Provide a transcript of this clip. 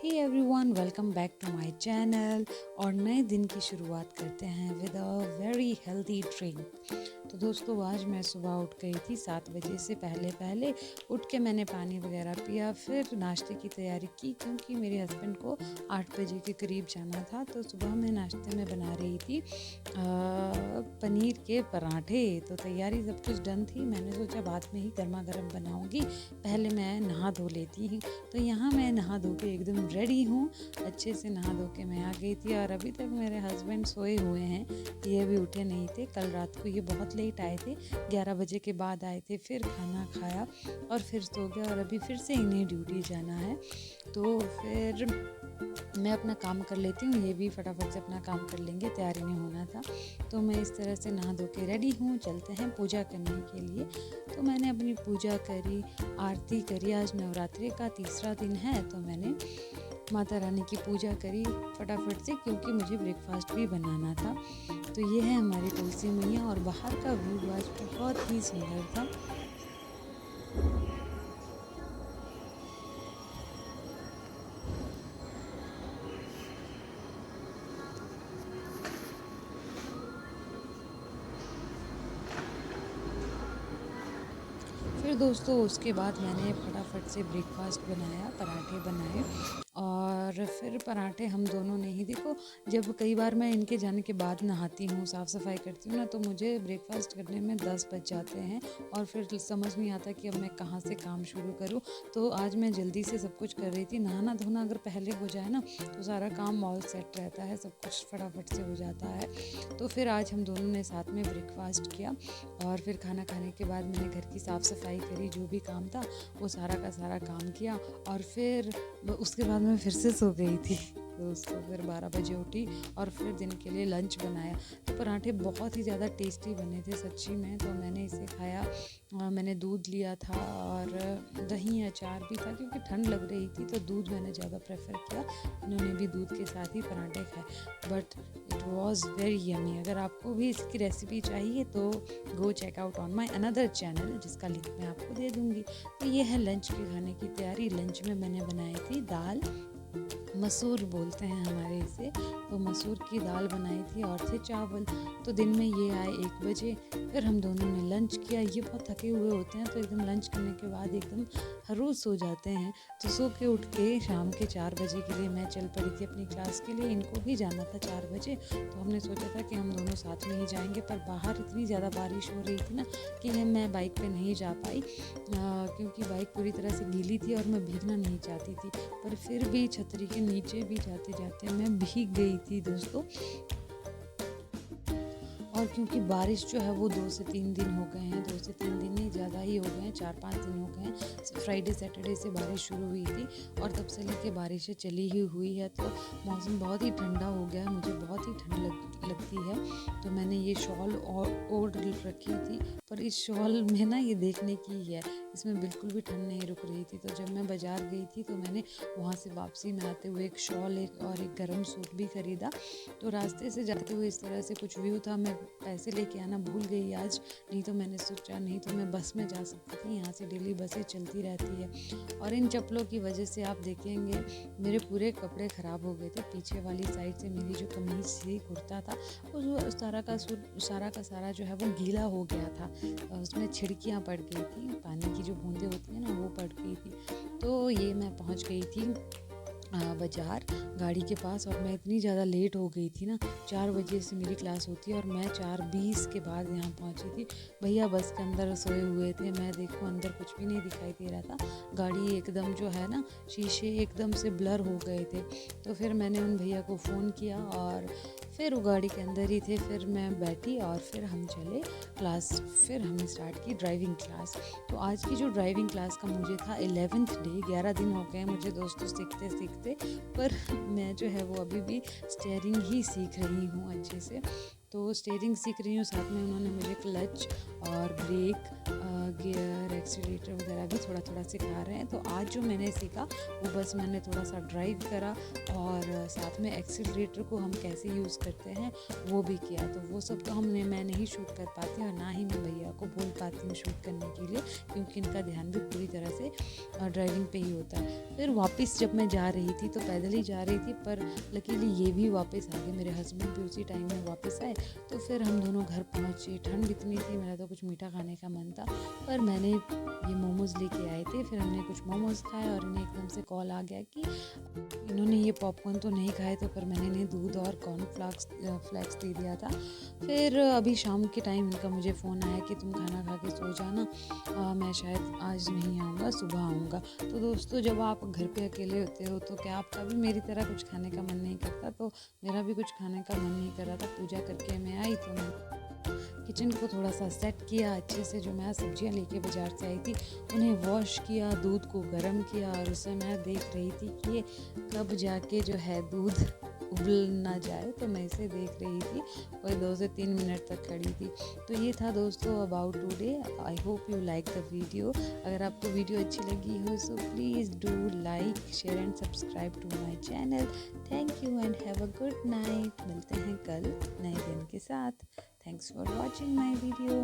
Hey everyone, welcome back to my channel. और नए दिन की शुरुआत करते हैं with a very healthy drink. तो दोस्तों, आज मैं सुबह उठ गई थी 7 बजे से पहले उठ के मैंने पानी वगैरह पिया, फिर नाश्ते की तैयारी की क्योंकि मेरे हस्बैंड को 8 बजे के करीब जाना था। तो सुबह मैं नाश्ते में बना रही थी पनीर के पराठे। तो तैयारी सब कुछ डन थी। मैंने सोचा बाद में ही गर्मा गर्म बनाऊंगी, पहले मैं नहा धो लेती हूँ। तो यहाँ मैं नहा धो के एकदम रेडी हूँ। अच्छे से नहा धो के मैं आ गई थी और अभी तक मेरे हस्बैंड सोए हुए हैं, ये भी उठे नहीं थे। कल रात को ये बहुत लेट आए थे, 11 बजे के बाद आए थे, फिर खाना खाया और फिर सो गया और अभी फिर से इन्हें ड्यूटी जाना है। तो फिर मैं अपना काम कर लेती हूँ, ये भी फटाफट से अपना काम कर लेंगे, तैयारी में होना था। तो मैं इस तरह से नहा धो के रेडी हूँ, चलते हैं पूजा करने के लिए। तो मैंने अपनी पूजा करी, आरती करी। आज नवरात्रि का तीसरा दिन है, तो मैंने माता रानी की पूजा करी फटाफट से क्योंकि मुझे ब्रेकफास्ट भी बनाना था। तो ये है हमारी तुलसी मैया और बाहर का व्यू आज बहुत ही सुंदर था। फिर दोस्तों उसके बाद मैंने फटाफट से ब्रेकफास्ट बनाया, पराठे बनाए और फिर पराठे हम दोनों ने ही, देखो जब कई बार मैं इनके जाने के बाद नहाती हूँ, साफ़ सफाई करती हूँ ना, तो मुझे ब्रेकफास्ट करने में 10 बज जाते हैं और फिर समझ नहीं आता कि अब मैं कहाँ से काम शुरू करूँ। तो आज मैं जल्दी से सब कुछ कर रही थी। नहाना धोना अगर पहले हो जाए ना तो सारा काम ऑल सेट रहता है, सब कुछ फटाफट से हो जाता है। तो फिर आज हम दोनों ने साथ में ब्रेकफास्ट किया और फिर खाना खाने के बाद मैंने घर की साफ़ सफाई करी, जो भी काम था वो सारा का सारा काम किया और फिर उसके बाद मैं फिर से सो गई थी। दोस्तों फिर 12 बजे उठी और फिर दिन के लिए लंच बनाया। तो पराठे बहुत ही ज़्यादा टेस्टी बने थे सच्ची में, तो मैंने इसे खाया। मैंने दूध लिया था और दही अचार भी था क्योंकि ठंड लग रही थी, तो दूध मैंने ज़्यादा प्रेफर किया। इन्होंने भी दूध के साथ ही पराठे खाए, but it was very yummy. अगर आपको भी इसकी रेसिपी चाहिए तो go check out on my another channel, जिसका लिंक मैं आपको दे दूँगी। तो ये है लंच के खाने की तैयारी। लंच में मैंने बनाई थी दाल, मसूर बोलते हैं हमारे इसे, तो मसूर की दाल बनाई थी और थे चावल। तो दिन में ये आए 1 बजे, फिर हम दोनों ने लंच किया। ये बहुत थके हुए होते हैं तो एकदम लंच करने के बाद एकदम हरूर सो जाते हैं। तो सो के उठ के शाम के 4 बजे के लिए मैं चल पड़ी थी अपनी क्लास के लिए। इनको भी जाना था 4 बजे, तो हमने सोचा था कि हम दोनों साथ में ही जाएंगे, पर बाहर इतनी ज़्यादा बारिश हो रही थी ना कि मैं बाइक पे नहीं जा पाई क्योंकि बाइक पूरी तरह से गीली थी और मैं भीगना नहीं चाहती थी। पर फिर भी छतरी के नीचे भी जाते जाते मैं भीग गई थी दोस्तों। और क्योंकि बारिश जो है वो 2 से 3 दिन हो गए हैं, 2 से 3 दिन नहीं, ज़्यादा ही हो गए हैं, 4-5 दिन हो गए हैं। फ्राइडे सैटरडे से बारिश शुरू हुई थी और तब से लेके बारिशें चली ही हुई है। तो मौसम बहुत ही ठंडा हो गया है, मुझे बहुत ही ठंड लगती है। तो मैंने ये शॉल ओढ़ रखी थी, पर इस शॉल में ना ये देखने की है, इसमें बिल्कुल भी ठंड नहीं रुक रही थी। तो जब मैं बाज़ार गई थी तो मैंने वहाँ से वापसी में आते हुए एक शॉल और एक गर्म सूट भी ख़रीदा। तो रास्ते से जाते हुए इस तरह से कुछ व्यू था। मैं पैसे लेके आना भूल गई आज, नहीं तो मैंने सोचा, नहीं तो मैं बस में जा सकती थी, यहाँ से डेली बसें चलती रहती है। और इन चप्पलों की वजह से आप देखेंगे मेरे पूरे कपड़े ख़राब हो गए थे। पीछे वाली साइड से मेरी जो कमीज़ थी, कुर्ता था, वो सारा का सारा जो है वो गीला हो गया था। उसमें छिड़कियाँ पड़ गई थी, पानी की जो बूंदें होती हैं ना वो पड़ गई थी। तो ये मैं पहुँच गई थी बाज़ार गाड़ी के पास और मैं इतनी ज़्यादा लेट हो गई थी ना। 4 बजे से मेरी क्लास होती है और मैं 4:20 के बाद यहाँ पहुँची थी। भैया बस के अंदर सोए हुए थे, मैं देखूँ अंदर कुछ भी नहीं दिखाई दे रहा था। गाड़ी एकदम जो है ना, शीशे एकदम से ब्लर हो गए थे। तो फिर मैंने उन भैया को फ़ोन किया और फिर वो गाड़ी के अंदर ही थे। फिर मैं बैठी और फिर हम चले क्लास। फिर हमने स्टार्ट की ड्राइविंग क्लास। तो आज की जो ड्राइविंग क्लास का मुझे था 11th डे, 11 दिन हो गए मुझे दोस्तों सीखते सीखते, पर मैं जो है वो अभी भी स्टीयरिंग ही सीख रही हूँ अच्छे से। तो स्टीयरिंग सीख रही हूँ, साथ में उन्होंने मुझे क्लच और ब्रेक, गियर, एक्सीलरेटर वगैरह भी थोड़ा थोड़ा सिखा रहे हैं। तो आज जो मैंने सीखा वो बस मैंने थोड़ा सा ड्राइव करा और साथ में एक्सीलरेटर को हम कैसे यूज़ करते हैं वो भी किया। तो वो सब तो मैं नहीं शूट कर पाती और ना ही मैं भैया को बोल पाती हूँ शूट करने के लिए, क्योंकि इनका ध्यान भी पूरी तरह से ड्राइविंग पे ही होता है। फिर वापस जब मैं जा रही थी तो पैदल ही जा रही थी, पर लकीली ये भी वापस आ गए, मेरे हस्बैंड भी उसी टाइम में वापस आए। तो फिर हम दोनों घर पहुँचे। ठंड इतनी थी, मेरा तो कुछ मीठा खाने का मन था, पर मैंने ये मोमोज़ लेके आए थे। फिर हमने कुछ मोमोज़ खाए और इन्हें एकदम से कॉल आ गया कि इन्होंने ये पॉपकॉर्न तो नहीं खाए थे, पर मैंने इन्हें दूध और कॉर्नफ्लेक्स दे दिया था। फिर अभी शाम के टाइम इनका मुझे फ़ोन आया कि तुम खाना खा के सो जाना, मैं शायद आज नहीं आऊँगा, सुबह आऊँगा। तो दोस्तों, जब आप घर पे अकेले होते हो तो क्या आपका भी मेरी तरह कुछ खाने का मन नहीं करता? तो मेरा भी कुछ खाने का मन नहीं कर रहा था। पूजा करके मैं आई तो मैं किचन को थोड़ा सा सेट किया अच्छे से। जो मैं सब्जियां लेके बाज़ार से आई थी उन्हें वॉश किया, दूध को गर्म किया, और उसे मैं देख रही थी कि ये कब जाके जो है दूध उबल ना जाए। तो मैं इसे देख रही थी, कोई 2 से 3 मिनट तक खड़ी थी। तो ये था दोस्तों about today. I hope you like the video. अगर आपको वीडियो अच्छी लगी हो so please do like, share and subscribe to my channel. Thank you and have a good night. मिलते हैं कल नए दिन के साथ। Thanks for watching my video.